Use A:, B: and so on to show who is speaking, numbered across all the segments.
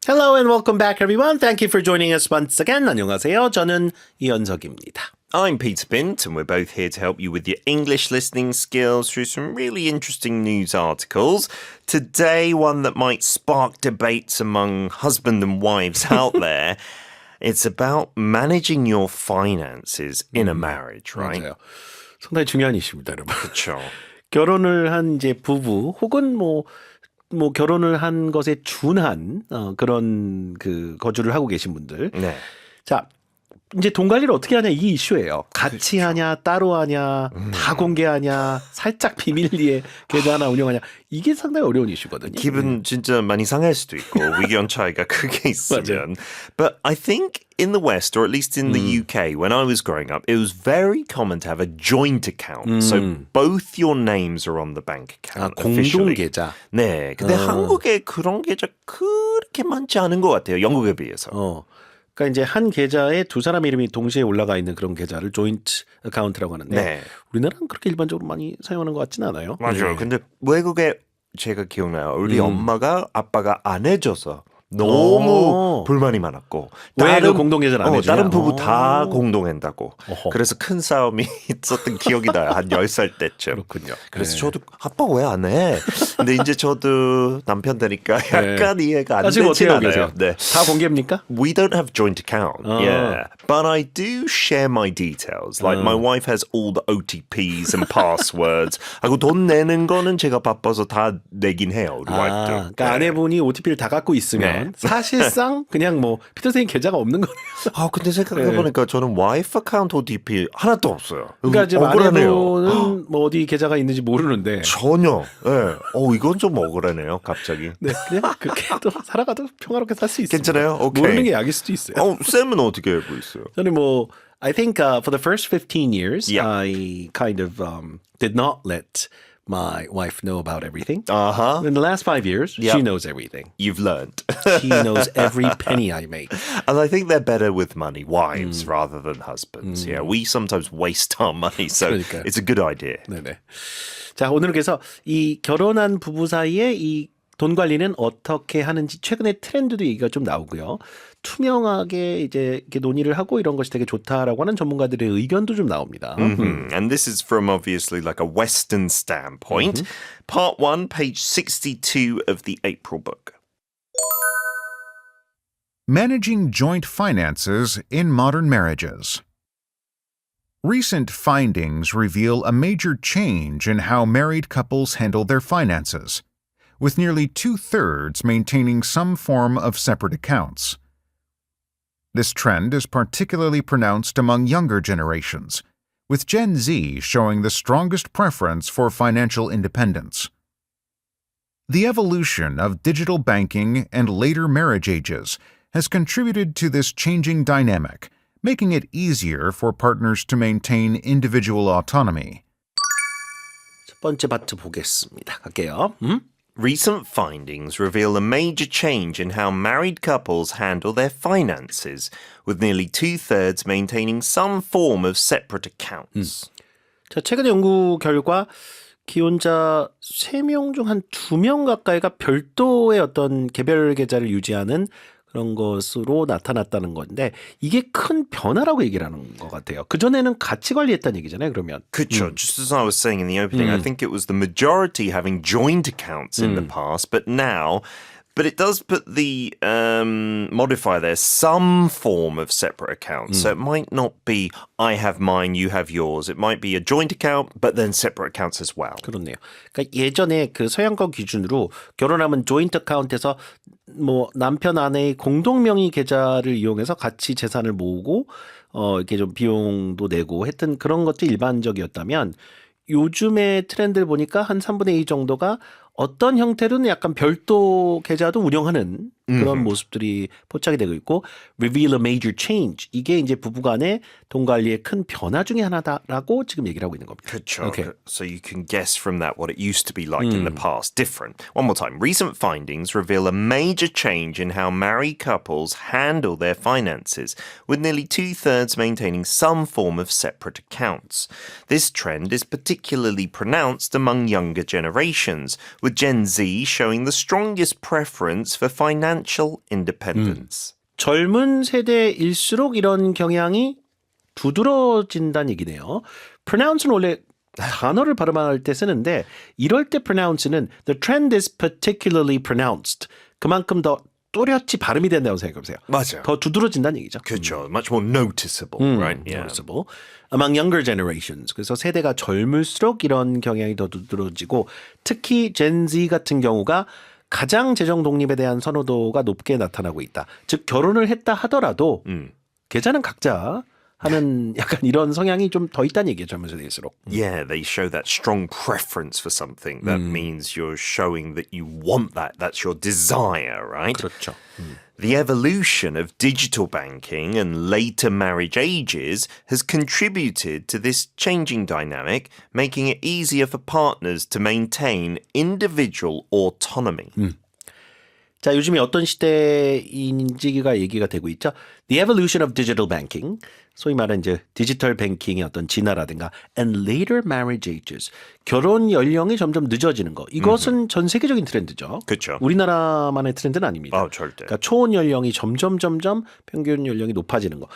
A: Hello and welcome back, everyone. Thank you for joining us once again. 안녕하세요. 저는 이현석입니다.
B: I'm Peter Bint, and we're both here to help you with your English listening skills through some really interesting news articles. Today, one that might spark debates among husband and wives out there. It's about managing your finances in a marriage, right?
A: 맞아요. 상당히 중요한 이슈입니다, 여러분.
B: 그렇죠.
A: 결혼을 한 이제 부부 혹은 뭐 결혼을 한 것에 준한 그런 그 거주를 하고 계신 분들.
B: 네.
A: 자, 이제 돈 관리를 어떻게 하냐 이 이슈예요. 같이 하냐, 따로 하냐, 다 공개하냐, 살짝 비밀리에 계좌 하나 운영하냐. 이게 상당히 어려운 이슈거든요.
B: 기분 진짜 많이 상할 수도 있고 의견 차이가 크게 있으면. But I think in the West, or at least in the UK, when I was growing up, it was very common to have a joint account. So both your names are on the bank account.
A: 공동
B: officially.
A: 계좌.
B: 네, 근데 한국에 그런 계좌 그렇게 많지 않은 것 같아요. 영국에 비해서.
A: 그러니까 이제 한 계좌에 두 사람 이름이 동시에 올라가 있는 그런 계좌를 조인트 어카운트라고 하는데
B: 네.
A: 우리나라는 그렇게 일반적으로 많이 사용하는 것 같지는 않아요.
B: 맞아요.
A: 네.
B: 근데 외국에 제가 기억나요. 우리 엄마가 아빠가 안 해줘서 너무 불만이 많았고
A: 왜 그 공동 계좌를 안 해주냐?
B: 다른 부부 다 공동한다고.
A: 어허.
B: 그래서 큰 싸움이 있었던 기억이 나요. 한 10살 때쯤.
A: 그렇군요.
B: 그래서
A: 네.
B: 저도 아빠 왜 안 해? 근데 이제 저도 남편 되니까 약간 이해가 안
A: 지금 어떻게
B: 되진
A: 하고
B: 않아요.
A: 계세요?
B: 네.
A: 다 공개입니까?
B: We don't have joint account, yeah. But I do share my details. Like my wife has all the OTPs and passwords. 하고 돈 내는 거는 제가 바빠서 다 내긴 해요. 우리 와이프도.
A: 그러니까 아내분이 OTP를 다 갖고 있으면 사실상 그냥 뭐 피터 선생님 계좌가 없는 거네요.
B: 아 근데 생각해보니까 저는 와이프 아카운트 OTP 하나도 없어요.
A: 그러니까 지금
B: 억울하네요.
A: 아내분은 뭐 어디 계좌가 있는지 모르는데
B: 전혀. 네. 이건 좀 억울하네요. 갑자기.
A: 네, 그냥 그렇게 또 살아가도 평화롭게 살 수 있습니다.
B: 괜찮아요? 오케이.
A: 모르는 게 약일 수도 있어요.
B: 쌤은 어떻게 알고 있어요?
A: 저는 뭐 I think for the first 15 years
B: Yeah.
A: I kind of did not let my wife know about everything.
B: Uh-huh.
A: In the last 5 years,
B: Yep.
A: she knows everything.
B: You've learned.
A: She knows every penny I make.
B: And I think they're better with money, wives rather than husbands. Yeah, we sometimes waste our money, so
A: 그러니까요.
B: it's a good idea.
A: 네네. 자, 오늘은 그래서 이 결혼한 부부 사이에 이 돈 관리는 어떻게 하는지 최근에 트렌드도 얘기가 좀 나오고요. 투명하게 이제 이렇게 논의를 하고 이런 것이 되게 좋다라고 하는 전문가들의 의견도 좀 나옵니다.
B: And this is from obviously like a Western standpoint. Part 1, page 62 of the April book.
C: Managing Joint Finances in Modern Marriages. Recent findings reveal a major change in how married couples handle their finances, with nearly 2/3 maintaining some form of separate accounts. This trend is particularly pronounced among younger generations, with Gen Z showing the strongest preference for financial independence. The evolution of digital banking and later marriage ages has contributed to this changing dynamic, making it easier for partners to maintain individual autonomy.
A: 첫 번째 파트 보겠습니다. 갈게요.
B: Recent findings reveal a major change in how married couples handle their finances, with nearly 2/3 maintaining some form of separate accounts.
A: 자, 최근 연구 결과 기혼자 3명 중 한 2명 가까이가 별도의 어떤 개별 계좌를 유지하는 그런 것으로 나타났다는 건데 이게 큰 변화라고 얘기를 하는 것 같아요. 그전에는 같이 관리했다는 얘기잖아요, 그러면.
B: 그쵸. Just as I was saying in the opening, I think it was the majority having joint accounts in the past, but it does put the modifier there, some form of separate accounts. So it might not be I have mine, you have yours. It might be a joint account, but then separate accounts as well.
A: 그렇네요. 그러니까 예전에 그 서양권 기준으로 결혼하면 조인트 어카운트에서 뭐 남편 아내의 공동 명의 계좌를 이용해서 같이 재산을 모으고 이렇게 좀 비용도 내고 했던 그런 것도 일반적이었다면 요즘의 트렌드를 보니까 한 3분의 2 정도가 어떤 형태로는 약간 별도 계좌도 운영하는 그런 모습들이 포착이 되고 있고 reveal a major change 이게 이제 부부간의 돈 관리의 큰 변화 중에 하나다라고 지금 얘기를 하고 있는 겁니다.
B: 그렇죠.
A: Okay.
B: So you can guess from that what it used to be like in the past. Different. One more time. Recent findings reveal a major change in how married couples handle their finances, with nearly 2/3 maintaining some form of separate accounts. This trend is particularly pronounced among younger generations, with Gen Z showing the strongest preference for financial independence.
A: 젊은 세대일수록 이런 경향이 두드러진다는 얘기네요. pronounce는 원래 단어를 발음할 때 쓰는데 이럴 때 pronounce는 the trend is particularly pronounced. 그만큼 더 또렷이 발음이 된다고 생각해보세요.
B: 맞아요.
A: 더 두드러진다는 얘기죠.
B: 그렇죠. Much more noticeable, right? Yeah.
A: noticeable. Among younger generations. 그래서 세대가 젊을수록 이런 경향이 더 두드러지고 특히 Gen Z 같은 경우가 가장 재정 독립에 대한 선호도가 높게 나타나고 있다. 즉 결혼을 했다 하더라도 계좌는 각자 하는 약간 이런 성향이 좀 더 있다는 얘기죠. 젊은 세대일수록.
B: Yeah, they show that strong preference for something. That means you're showing that you want that. That's your desire, right?
A: 그렇죠.
B: The evolution of digital banking and later marriage ages has contributed to this changing dynamic, making it easier for partners to maintain individual autonomy.
A: 자, 요즘이 어떤 시대인지가 얘기가 되고 있죠. The evolution of digital banking. 소위 말하는 이제 디지털 뱅킹의 어떤 진화라든가 and later marriage ages. 결혼 연령이 점점 늦어지는 거. 이것은 전 세계적인 트렌드죠.
B: 그렇죠.
A: 우리나라만의 트렌드는 아닙니다.
B: 절대.
A: 그러니까 초혼 연령이 점점 평균 연령이 높아지는 거.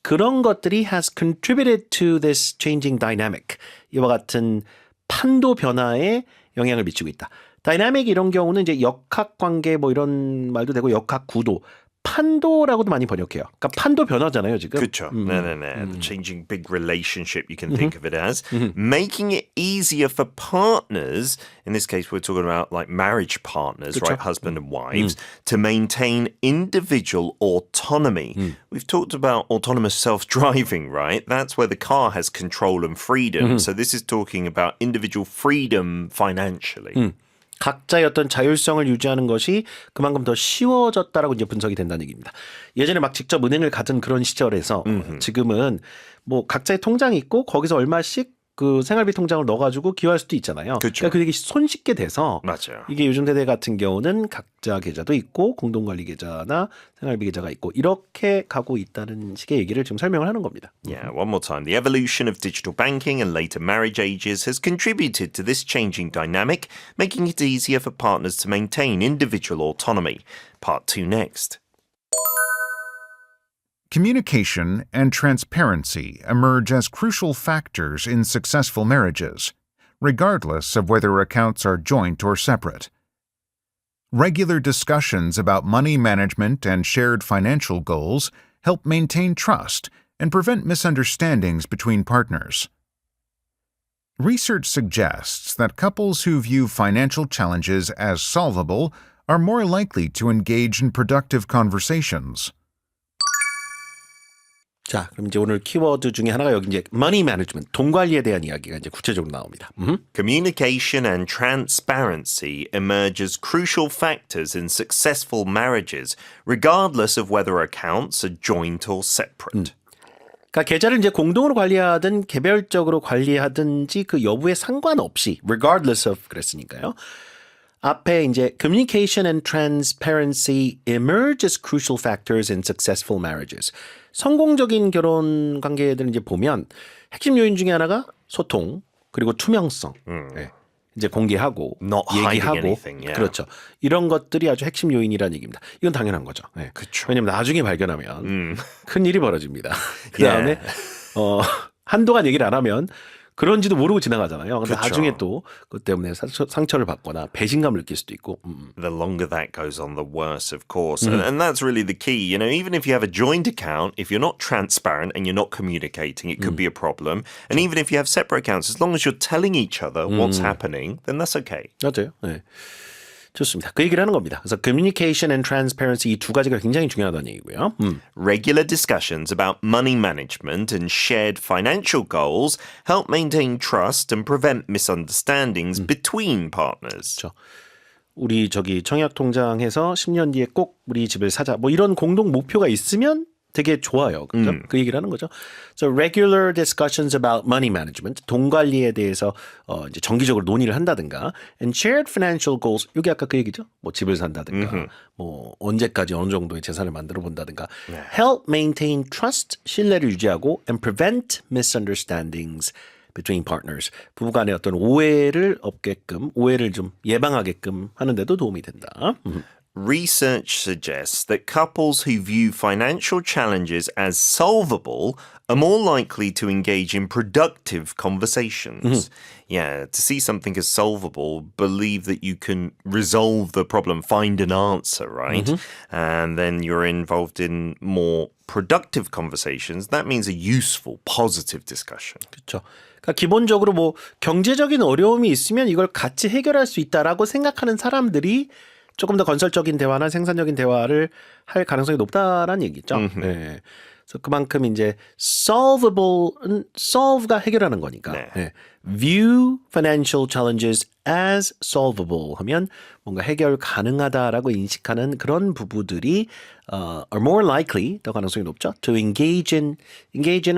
A: 그런 것들이 has contributed to this changing dynamic. 이와 같은 판도 변화에 영향을 미치고 있다. 다이나믹 이런 경우는 이제 역학 관계 뭐 이런 말도 되고 역학 구도, 판도라고도 많이 번역해요. 그러니까 판도 변화잖아요, 지금.
B: 그렇죠. The changing big relationship, you can think of it as. Making it easier for partners, in this case we're talking about like marriage partners, right, husband and wives, to maintain individual autonomy. We've talked about autonomous self-driving, right? That's where the car has control and freedom. So this is talking about individual freedom financially.
A: 각자의 어떤 자율성을 유지하는 것이 그만큼 더 쉬워졌다라고 이제 분석이 된다는 얘기입니다. 예전에 막 직접 은행을 가던 그런 시절에서 지금은 뭐 각자의 통장이 있고 거기서 얼마씩 그 생활비 통장을 넣어가지고 기여할 수도 있잖아요.
B: 그렇죠.
A: 그러니까 그게 손쉽게 돼서
B: 맞아요.
A: 이게 요즘 세대 같은 경우는 각자 계좌도 있고 공동관리 계좌나 생활비 계좌가 있고 이렇게 가고 있다는 식의 얘기를 지금 설명을 하는 겁니다.
B: Yeah, one more time. The evolution of digital banking and later marriage ages has contributed to this changing dynamic, making it easier for partners to maintain individual autonomy. Part 2 next.
C: Communication and transparency emerge as crucial factors in successful marriages, regardless of whether accounts are joint or separate. Regular discussions about money management and shared financial goals help maintain trust and prevent misunderstandings between partners. Research suggests that couples who view financial challenges as solvable are more likely to engage in productive conversations.
A: 자, 그럼 이제 오늘 키워드 중에 하나가 여기 이제 money management, 돈 관리에 대한 이야기가 이제 구체적으로 나옵니다.
B: Communication and transparency emerge as crucial factors in successful marriages, regardless of whether accounts are joint or separate.
A: 그러니까 계좌를 이제 공동으로 관리하든 개별적으로 관리하든지 그 여부에 상관없이 regardless of 그랬으니까요. 앞에 이제 communication and transparency emerge as crucial factors in successful marriages. 성공적인 결혼 관계들은 이제 보면 핵심 요인 중에 하나가 소통 그리고 투명성. 네. 이제 공개하고
B: Not hiding
A: 얘기하고
B: anything, yeah.
A: 그렇죠. 이런 것들이 아주 핵심 요인이라는 얘기입니다. 이건 당연한 거죠. 네.
B: 그쵸.
A: 왜냐하면 나중에 발견하면 큰 일이 벌어집니다. 그 다음에 한동안 얘기를 안 하면 그런지도 모르고 지나가잖아요. 근데
B: 그쵸.
A: 나중에 또 그것 때문에 상처를 받거나 배신감을 느낄 수도 있고.
B: The longer that goes on, the worse, of course. And that's really the key. You know, even if you have a joint account, if you're not transparent and you're not communicating, it could be a problem. And even if you have separate accounts, as long as you're telling each other what's happening, then that's okay.
A: 맞아요. 네. 좋습니다. 그 얘기를 하는 겁니다. 그래서 communication and transparency 이 두 가지가 굉장히 중요하다는 얘기고요.
B: Regular discussions about money management and shared financial goals help maintain trust and prevent misunderstandings between partners.
A: 그렇죠. 우리 저기 청약 통장해서 10년 뒤에 꼭 우리 집을 사자. 뭐 이런 공동 목표가 있으면 되게 좋아요. 그죠? 그 얘기를 하는 거죠. So regular discussions about money management, 돈 관리에 대해서 이제 정기적으로 논의를 한다든가, and shared financial goals, 이게 아까 그 얘기죠. 뭐 집을 산다든가, 뭐 언제까지 어느 정도의 재산을 만들어 본다든가, help maintain trust, 신뢰를 유지하고, and prevent misunderstandings between partners. 부부간의 어떤 오해를 없게끔, 오해를 좀 예방하게끔 하는데도 도움이 된다.
B: Research suggests that couples who view financial challenges as solvable are more likely to engage in productive conversations. Yeah, to see something as solvable, believe that you can resolve the problem, find an answer, right? And then you're involved in more productive conversations. That means a useful, positive discussion.
A: 그렇죠. 그러니까 기본적으로 뭐 경제적인 어려움이 있으면 이걸 같이 해결할 수 있다라고 생각하는 사람들이 조금 더 건설적인 대화나 생산적인 대화를 할 가능성이 높다라는 얘기죠. 네. 그래서 그만큼 이제 solvable은 solve가 해결하는 거니까.
B: 네.
A: 네. View financial challenges as solvable 하면 뭔가 해결 가능하다라고 인식하는 그런 부부들이 are more likely 더 가능성이 높죠. To engage는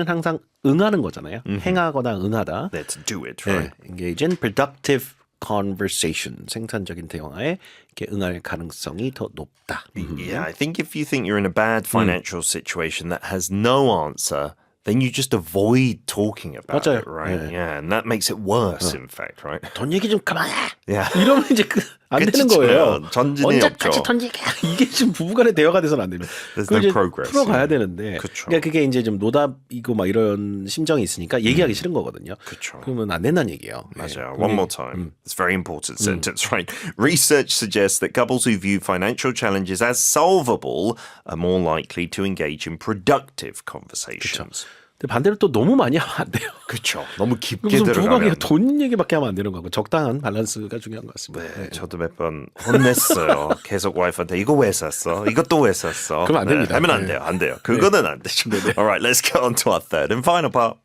A: 항상 응하는 거잖아요. 행하거나 응하다.
B: There to do it, right?
A: 네. Engage in productive conversation, 생산적인 대화에 이렇게 응할 가능성이 더 높다.
B: Yeah, I think if you think you're in a bad financial situation that has no answer, then you just avoid talking about
A: 맞아요.
B: it, right?
A: 네.
B: Yeah, and that makes it worse, in fact, right?
A: 돈 얘기 좀 그만해.
B: Yeah.
A: 이러면 이제 안 되는 거예요.
B: 그치만 전진이
A: 언제까지
B: 없죠.
A: 돈 얘기야? 이게 지금 부부간의 대화가 돼서는 안 되면.
B: There's
A: 그걸
B: no
A: 이제
B: progress.
A: 풀어가야
B: Yeah.
A: 되는데.
B: 그쵸.
A: 그러니까 그게 이제 좀 노답이고 막 이런 심정이 있으니까 얘기하기 싫은 거거든요.
B: 그쵸.
A: 그러면 안 된다는 얘기예요.
B: 맞아요. One more time. It's a very important sentence, right? Research suggests that couples who view financial challenges as solvable are more likely to engage in productive conversations.
A: 근데 반대로 또 너무 많이 하면 안 돼요.
B: 그렇죠. 너무 깊게
A: 무슨 부부관계가
B: 들어가면.
A: 돈 얘기밖에 하면 안 되는 거고 적당한 밸런스가 중요한 것 같습니다.
B: 네, 저도 몇 번 혼냈어요. 계속 와이프한테 이거 왜 샀어? 이것도 왜 샀어?
A: 그럼 안 됩니다.
B: 하면 안
A: 네.
B: 돼요. 안 돼요. 그거는 안 되죠. Alright, let's get on to our third and final part.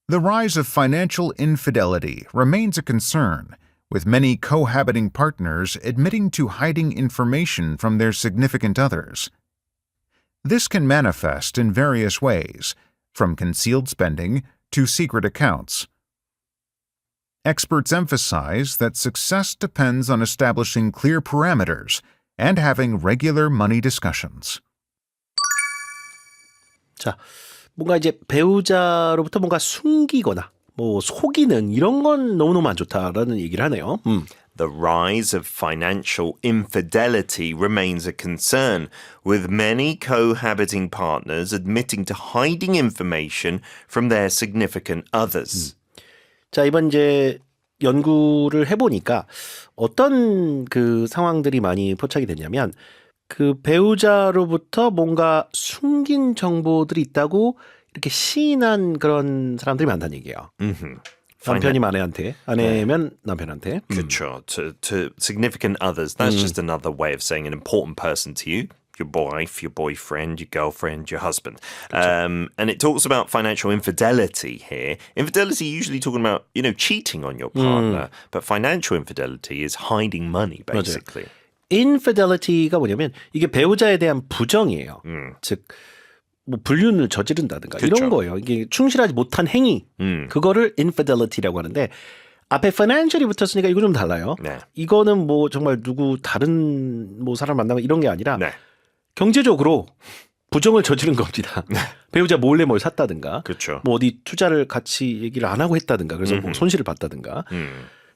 C: The rise of financial infidelity remains a concern, with many cohabiting partners admitting to hiding information from their significant others. This can manifest in various ways, from concealed spending to secret accounts. Experts emphasize that success depends on establishing clear parameters and having regular money discussions.
A: 자, 뭔가 이제 배우자로부터 뭔가 숨기거나 뭐 속이는 이런 건 너무너무 안 좋다라는 얘기를 하네요.
B: The rise of financial infidelity remains a concern, with many cohabiting partners admitting to hiding information from their significant others.
A: 자, 이번 이제 연구를 해보니까 어떤 그 상황들이 많이 포착이 됐냐면 그 배우자로부터 뭔가 숨긴 정보들이 있다고 이렇게 시인한 그런 사람들이 많다는 얘기예요. 남편이 아내한테, 아내면 남편한테.
B: 그렇죠. To significant others, that's just another way of saying an important person to you. Your wife, your boyfriend, your girlfriend, your husband. And it talks about financial infidelity here. Infidelity usually talking about, cheating on your partner. But financial infidelity is hiding money, basically.
A: infidelity가 뭐냐면 이게 배우자에 대한 부정이에요. 즉, 뭐 불륜을 저지른다든가
B: 그쵸.
A: 이런 거예요. 이게 충실하지 못한 행위. 그거를 infidelity라고 하는데 앞에 financial이 붙었으니까 이거 좀 달라요.
B: 네.
A: 이거는 뭐 정말 누구 다른 뭐 사람 만나면 이런 게 아니라
B: 네.
A: 경제적으로 부정을 저지른 겁니다. 배우자 몰래 뭘 샀다든가
B: 그쵸.
A: 뭐 어디 투자를 같이 얘기를 안 하고 했다든가 그래서 뭐 손실을 봤다든가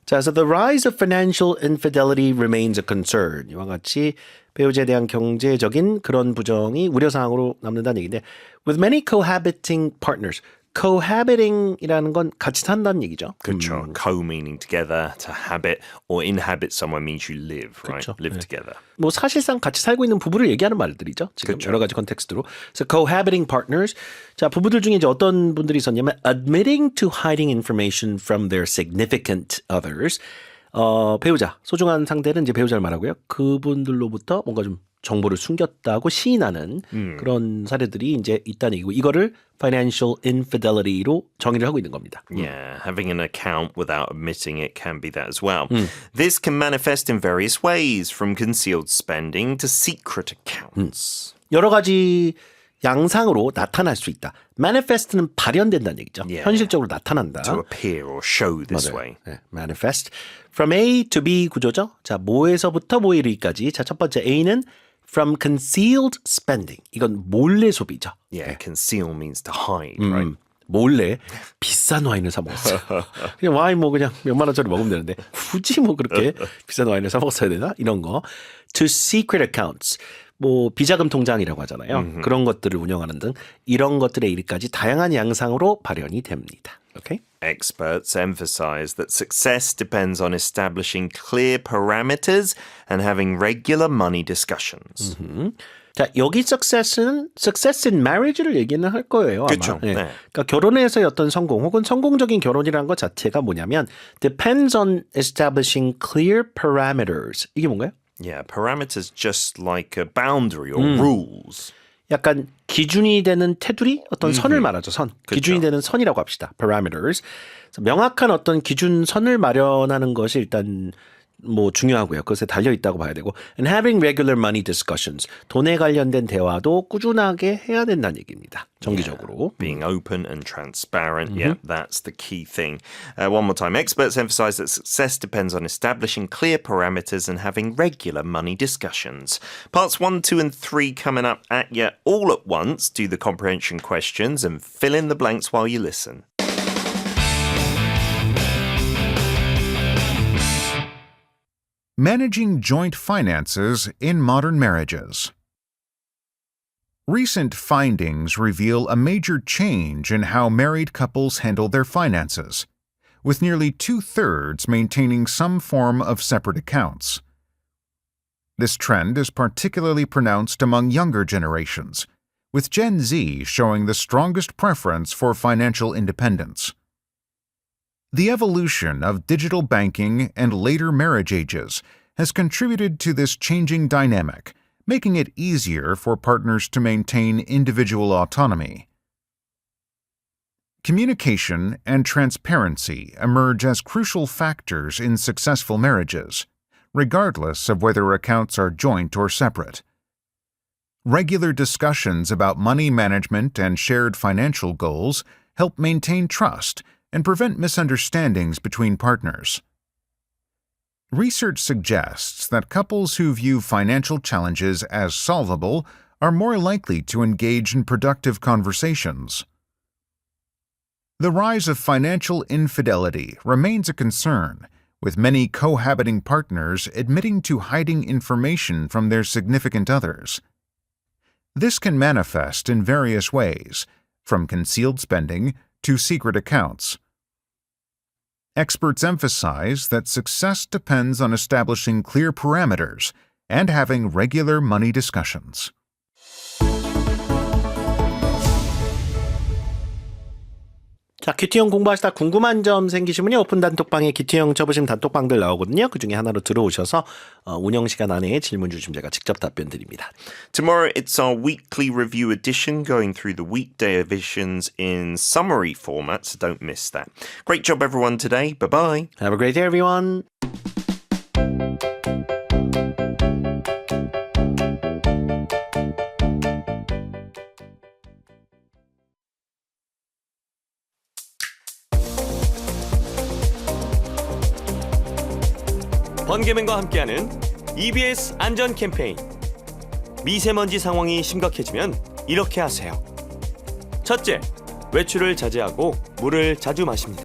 A: 자, so the rise of financial infidelity remains a concern. 이와 같이 배우자에 대한 경제적인 그런 부정이 우려사항으로 남는다는 얘기인데 with many cohabiting partners. cohabiting이라는 건 같이 산다는 얘기죠.
B: 그렇죠. Co-meaning together, to habit or inhabit somewhere means you live, right?
A: 그쵸.
B: Live
A: 네.
B: together.
A: 뭐 사실상 같이 살고 있는 부부를 얘기하는 말들이죠. 지금
B: 그쵸.
A: 여러 가지 컨텍스트로. So cohabiting partners. 자, 부부들 중에 이제 어떤 분들이 있었냐면 admitting to hiding information from their significant others. 배우자, 소중한 상대는 이제 배우자를 말하고요. 그분들로부터 뭔가 좀 정보를 숨겼다고 시인하는 그런 사례들이 이제 있다는 얘기고 이거를 financial infidelity로 정의를 하고 있는 겁니다.
B: Yeah, having an account without admitting it can be that as well. This can manifest in various ways, from concealed spending to secret accounts.
A: 여러 가지 양상으로 나타날 수 있다. manifest는 발현된다는 얘기죠.
B: Yeah.
A: 현실적으로 나타난다.
B: To appear or show this
A: 맞아요.
B: way.
A: 네, manifest. From A to B 구조죠. 자, 뭐에서부터 뭐에 이르기까지. 자, 첫 번째 A는 from concealed spending. 이건 몰래 소비죠.
B: Yeah, conceal means to hide, right?
A: 몰래 비싼 와인을 사 먹었어요. 그냥 와인 뭐 그냥 몇만 원짜리 먹으면 되는데 굳이 뭐 그렇게 비싼 와인을 사 먹었어야 되나? 이런 거. To secret accounts. 뭐 비자금 통장이라고 하잖아요. 그런 것들을 운영하는 등 이런 것들의 일까지 다양한 양상으로 발현이 됩니다. 오케이?
B: Experts emphasize that success depends on establishing clear parameters and having regular money discussions.
A: 자, 여기 success는 success in marriage를 얘기는 할 거예요. 아마.
B: 그쵸.
A: 예.
B: 네.
A: 그러니까 결혼에서의 어떤 성공 혹은 성공적인 결혼이라는 것 자체가 뭐냐면 depends on establishing clear parameters. 이게 뭔가요?
B: Yeah, parameters just like a boundary or rules.
A: 약간 기준이 되는 테두리? 어떤 선을 말하죠. 선. 기준이 되는 선이라고 합시다. parameters. 그래서 명확한 어떤 기준선을 마련하는 것이 일단 뭐 중요하고요. 그것에 달려 있다고 봐야 되고 and having regular money discussions. 돈에 관련된 대화도 꾸준하게 해야 된다는 얘기입니다. 정기적으로.
B: Being open and transparent. Yeah, that's the key thing. One more time. Experts emphasize that success depends on establishing clear parameters and having regular money discussions. Parts 1, 2, and 3 coming up at you all at once. Do the comprehension questions and fill in the blanks while you listen.
C: Managing joint finances in modern marriages. Recent findings reveal a major change in how married couples handle their finances, with nearly 2/3 maintaining some form of separate accounts. This trend is particularly pronounced among younger generations, with Gen Z showing the strongest preference for financial independence. The evolution of digital banking and later marriage ages has contributed to this changing dynamic, making it easier for partners to maintain individual autonomy. Communication and transparency emerge as crucial factors in successful marriages, regardless of whether accounts are joint or separate. Regular discussions about money management and shared financial goals help maintain trust and prevent misunderstandings between partners. Research suggests that couples who view financial challenges as solvable are more likely to engage in productive conversations. The rise of financial infidelity remains a concern, with many cohabiting partners admitting to hiding information from their significant others. This can manifest in various ways, from concealed spending to secret accounts. Experts emphasize that success depends on establishing clear parameters and having regular money discussions.
A: 자, 큐티형 공부하시다 궁금한 점 생기시면요. 오픈 단톡방에 큐티형 쳐보시면 단톡방들 나오거든요. 그중에 하나로 들어오셔서 운영 시간 안에 질문 주시면 제가 직접 답변 드립니다.
B: Tomorrow it's our weekly review edition going through the weekday editions in summary format, so don't miss that. Great job everyone today. Bye-bye.
A: Have a great day, everyone.
D: 번개맨과 함께하는 EBS 안전 캠페인. 미세먼지 상황이 심각해지면 이렇게 하세요. 첫째, 외출을 자제하고 물을 자주 마십니다.